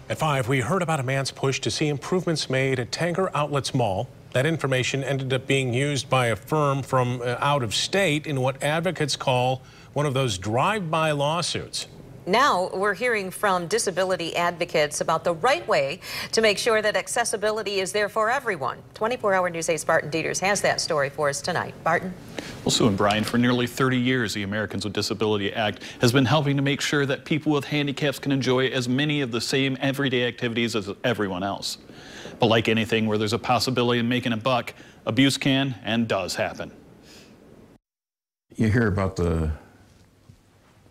At 5, we heard about a man's push to see improvements made at Tanger Outlets Mall. That information ended up being used by a firm from out of state in what advocates call one of those drive-by lawsuits. Now we're hearing from disability advocates about the right way to make sure that accessibility is there for everyone. 24-hour News 8's Barton Dieters has that story for us tonight. Barton? Well, Sue and Brian, for nearly 30 years, the Americans with Disability Act has been helping to make sure that people with handicaps can enjoy as many of the same everyday activities as everyone else. But like anything where there's a possibility of making a buck, abuse can and does happen. You hear about the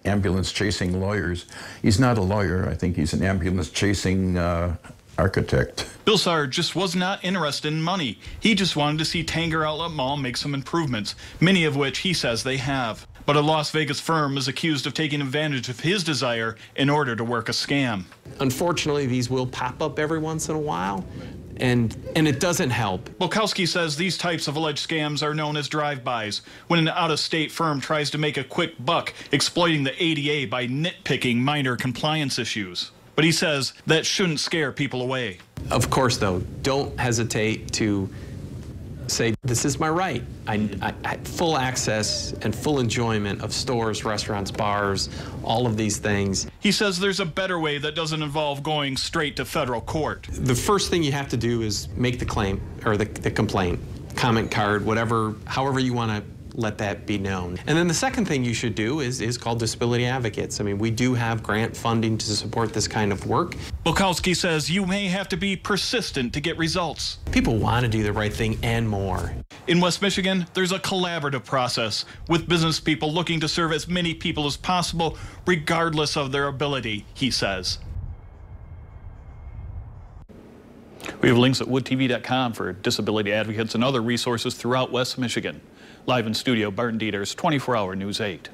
ambulance chasing lawyers. He's not a lawyer. I think he's an ambulance chasing architect. Bill Sard just was not interested in money. He just wanted to see Tanger Outlet Mall make some improvements, many of which he says they have. But a Las Vegas firm is accused of taking advantage of his desire in order to work a scam. Unfortunately, these will pop up every once in a while, and it doesn't help. Bolkowski says these types of alleged scams are known as drive-bys, when an out-of-state firm tries to make a quick buck exploiting the ADA by nitpicking minor compliance issues. But he says that shouldn't scare people away. Of course, though, don't hesitate to say, this is my right. I full access and full enjoyment of stores, restaurants, bars, all of these things. He says there's a better way that doesn't involve going straight to federal court. The first thing you have to do is make the claim, or the complaint, comment card, whatever, however you want to let that be known. And then the second thing you should do is called disability advocates. I mean, we do have grant funding to support this kind of work. Bolkowski says you may have to be persistent to get results. People want to do the right thing and more. In West Michigan, there's a collaborative process with business people looking to serve as many people as possible, regardless of their ability, he says. We have links at woodtv.com for disability advocates and other resources throughout West Michigan. Live in studio, Barton Dieters, 24-hour News 8.